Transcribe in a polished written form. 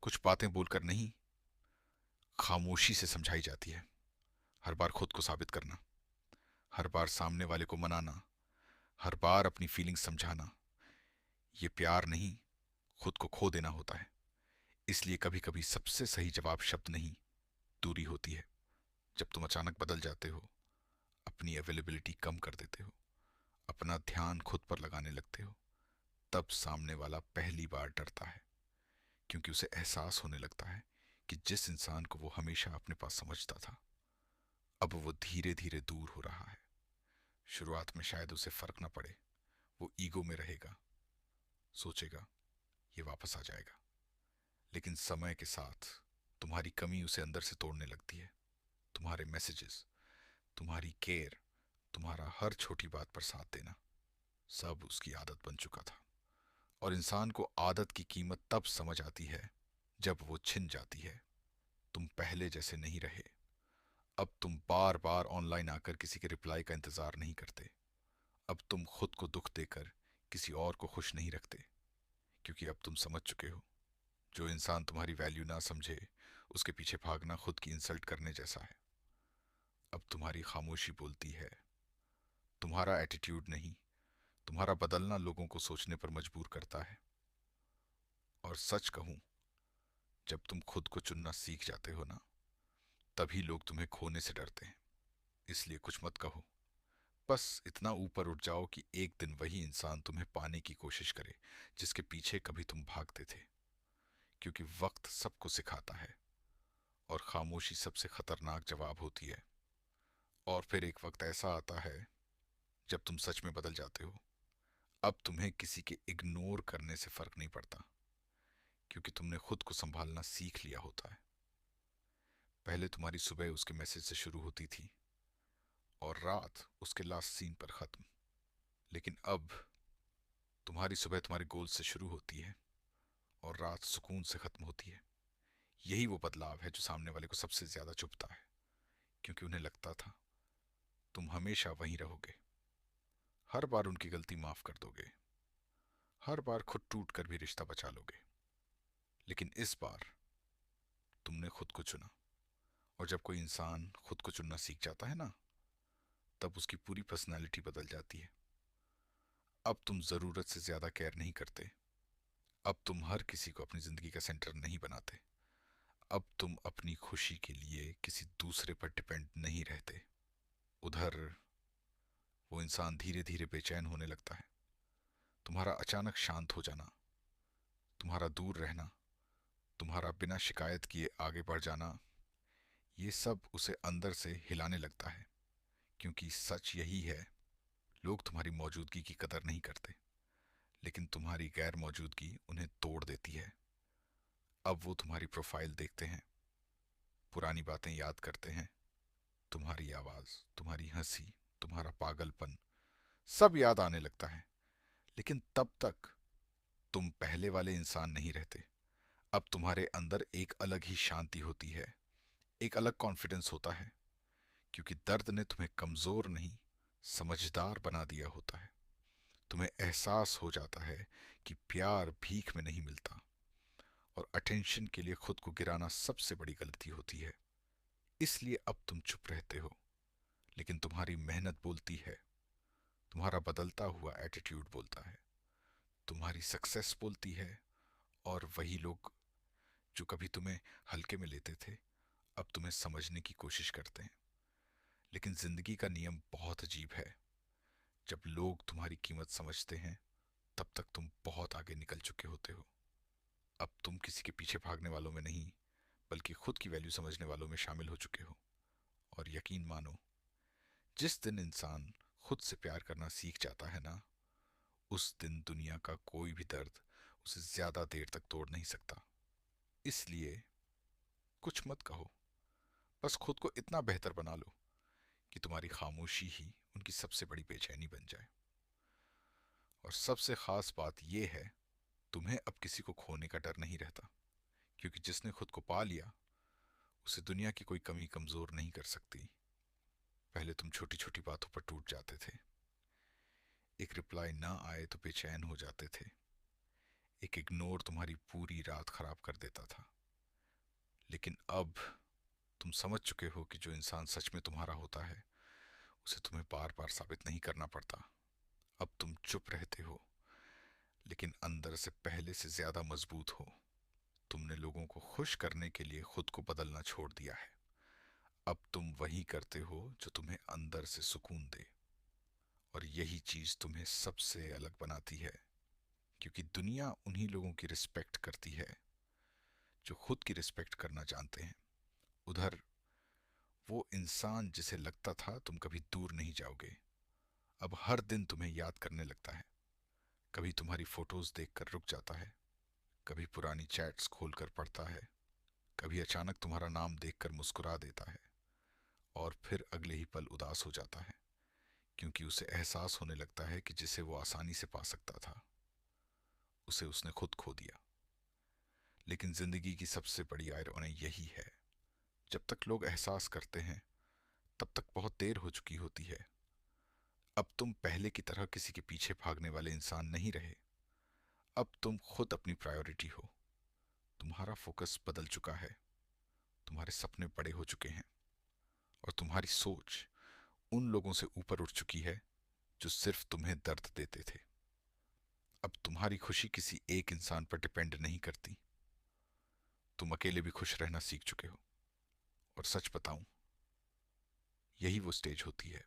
कुछ बातें बोलकर नहीं, खामोशी से समझाई जाती है। हर बार खुद को साबित करना, हर बार सामने वाले को मनाना, हर बार अपनी फीलिंग्स समझाना, ये प्यार नहीं, खुद को खो देना होता है। इसलिए कभी कभी सबसे सही जवाब शब्द नहीं, दूरी होती है। जब तुम अचानक बदल जाते हो, अपनी अवेलेबिलिटी कम कर देते हो, अपना ध्यान खुद पर लगाने लगते हो, तब सामने वाला पहली बार डरता है। क्योंकि उसे एहसास होने लगता है कि जिस इंसान को वो हमेशा अपने पास समझता था, अब वो धीरे धीरे दूर हो रहा है। शुरुआत में शायद उसे फर्क न पड़े, वो ईगो में रहेगा, सोचेगा ये वापस आ जाएगा। लेकिन समय के साथ तुम्हारी कमी उसे अंदर से तोड़ने लगती है। तुम्हारे मैसेजेस, तुम्हारी केयर, तुम्हारा हर छोटी बात पर साथ देना, सब उसकी आदत बन चुका था। और इंसान को आदत की कीमत तब समझ आती है जब वो छिन जाती है। तुम पहले जैसे नहीं रहे। अब तुम बार बार ऑनलाइन आकर किसी के रिप्लाई का इंतजार नहीं करते। अब तुम खुद को दुख देकर किसी और को खुश नहीं रखते। क्योंकि अब तुम समझ चुके हो, जो इंसान तुम्हारी वैल्यू ना समझे, उसके पीछे भागना खुद की इंसल्ट करने जैसा है। अब तुम्हारी खामोशी बोलती है, तुम्हारा एटीट्यूड नहीं। तुम्हारा बदलना लोगों को सोचने पर मजबूर करता है। और सच कहूं, जब तुम खुद को चुनना सीख जाते हो ना, तभी लोग तुम्हें खोने से डरते हैं। इसलिए कुछ मत कहो, बस इतना ऊपर उठ जाओ कि एक दिन वही इंसान तुम्हें पाने की कोशिश करे, जिसके पीछे कभी तुम भागते थे। क्योंकि वक्त सबको सिखाता है, और खामोशी सबसे खतरनाक जवाब होती है। और फिर एक वक्त ऐसा आता है जब तुम सच में बदल जाते हो। अब तुम्हें किसी के इग्नोर करने से फर्क नहीं पड़ता, क्योंकि तुमने खुद को संभालना सीख लिया होता है। पहले तुम्हारी सुबह उसके मैसेज से शुरू होती थी, और रात उसके लास्ट सीन पर खत्म। लेकिन अब तुम्हारी सुबह तुम्हारे गोल से शुरू होती है, और रात सुकून से खत्म होती है। यही वो बदलाव है जो सामने वाले को सबसे ज्यादा चुभता है। क्योंकि उन्हें लगता था तुम हमेशा वहीं रहोगे, हर बार उनकी गलती माफ कर दोगे, हर बार खुद टूट कर भी रिश्ता बचा लोगे। लेकिन इस बार तुमने खुद को चुना। और जब कोई इंसान खुद को चुनना सीख जाता है ना, तब उसकी पूरी पर्सनैलिटी बदल जाती है। अब तुम जरूरत से ज्यादा केयर नहीं करते। अब तुम हर किसी को अपनी जिंदगी का सेंटर नहीं बनाते। अब तुम अपनी खुशी के लिए किसी दूसरे पर डिपेंड नहीं रहते। उधर वो इंसान धीरे धीरे बेचैन होने लगता है। तुम्हारा अचानक शांत हो जाना, तुम्हारा दूर रहना, तुम्हारा बिना शिकायत किए आगे बढ़ जाना, ये सब उसे अंदर से हिलाने लगता है। क्योंकि सच यही है, लोग तुम्हारी मौजूदगी की कदर नहीं करते, लेकिन तुम्हारी गैर मौजूदगी उन्हें तोड़ देती है। अब वो तुम्हारी प्रोफाइल देखते हैं, पुरानी बातें याद करते हैं, तुम्हारी आवाज, तुम्हारी हंसी, तुम्हारा पागलपन, सब याद आने लगता है। लेकिन तब तक तुम पहले वाले इंसान नहीं रहते। अब तुम्हारे अंदर एक अलग ही शांति होती है, एक अलग कॉन्फिडेंस होता है। क्योंकि दर्द ने तुम्हें कमजोर नहीं, समझदार बना दिया होता है। तुम्हें एहसास हो जाता है कि प्यार भीख में नहीं मिलता, और अटेंशन के लिए खुद को गिराना सबसे बड़ी गलती होती है। इसलिए अब तुम चुप रहते हो, लेकिन तुम्हारी मेहनत बोलती है, तुम्हारा बदलता हुआ एटीट्यूड बोलता है, तुम्हारी सक्सेस बोलती है। और वही लोग जो कभी तुम्हें हल्के में लेते थे, अब तुम्हें समझने की कोशिश करते हैं। लेकिन जिंदगी का नियम बहुत अजीब है। जब लोग तुम्हारी कीमत समझते हैं, तब तक तुम बहुत आगे निकल चुके होते हो। अब तुम किसी के पीछे भागने वालों में नहीं, बल्कि खुद की वैल्यू समझने वालों में शामिल हो चुके हो। और यकीन मानो, जिस दिन इंसान खुद से प्यार करना सीख जाता है ना, उस दिन दुनिया का कोई भी दर्द उसे ज्यादा देर तक तोड़ नहीं सकता। इसलिए कुछ मत कहो, बस खुद को इतना बेहतर बना लो कि तुम्हारी खामोशी ही उनकी सबसे बड़ी बेचैनी बन जाए। और सबसे खास बात यह है, तुम्हें अब किसी को खोने का डर नहीं रहता। क्योंकि जिसने खुद को पा लिया, उसे दुनिया की कोई कमी कमजोर नहीं कर सकती। पहले तुम छोटी छोटी बातों पर टूट जाते थे। एक रिप्लाई ना आए तो बेचैन हो जाते थे। एक इग्नोर तुम्हारी पूरी रात खराब कर देता था। अब तुम समझ चुके हो कि जो इंसान सच में तुम्हारा होता है उसे तुम्हें बार बार साबित नहीं करना पड़ता। अब तुम चुप रहते हो, लेकिन अंदर से पहले से ज्यादा मजबूत हो। तुमने लोगों को खुश करने के लिए खुद को बदलना छोड़ दिया है। अब तुम वही करते हो जो तुम्हें अंदर से सुकून दे। और यही चीज तुम्हें सबसे अलग बनाती है, क्योंकि दुनिया उन्हीं लोगों की रिस्पेक्ट करती है जो खुद की रिस्पेक्ट करना जानते हैं। उधर वो इंसान जिसे लगता था तुम कभी दूर नहीं जाओगे, अब हर दिन तुम्हें याद करने लगता है। कभी तुम्हारी फोटोज देखकर रुक जाता है, कभी पुरानी चैट्स खोलकर पढ़ता है, कभी अचानक तुम्हारा नाम देखकर मुस्कुरा देता है, और फिर अगले ही पल उदास हो जाता है, क्योंकि उसे एहसास होने लगता है कि जिसे वो आसानी से पा सकता था उसे उसने खुद खो दिया। लेकिन जिंदगी की सबसे बड़ी आयरनी यही है, जब तक लोग एहसास करते हैं तब तक बहुत देर हो चुकी होती है। अब तुम पहले की तरह किसी के पीछे भागने वाले इंसान नहीं रहे। अब तुम खुद अपनी प्रायोरिटी हो। तुम्हारा फोकस बदल चुका है, तुम्हारे सपने बड़े हो चुके हैं, और तुम्हारी सोच उन लोगों से ऊपर उठ चुकी है जो सिर्फ तुम्हें दर्द देते थे। अब तुम्हारी खुशी किसी एक इंसान पर डिपेंड नहीं करती। तुम अकेले भी खुश रहना सीख चुके हो। और सच बताऊं, यही वो स्टेज होती है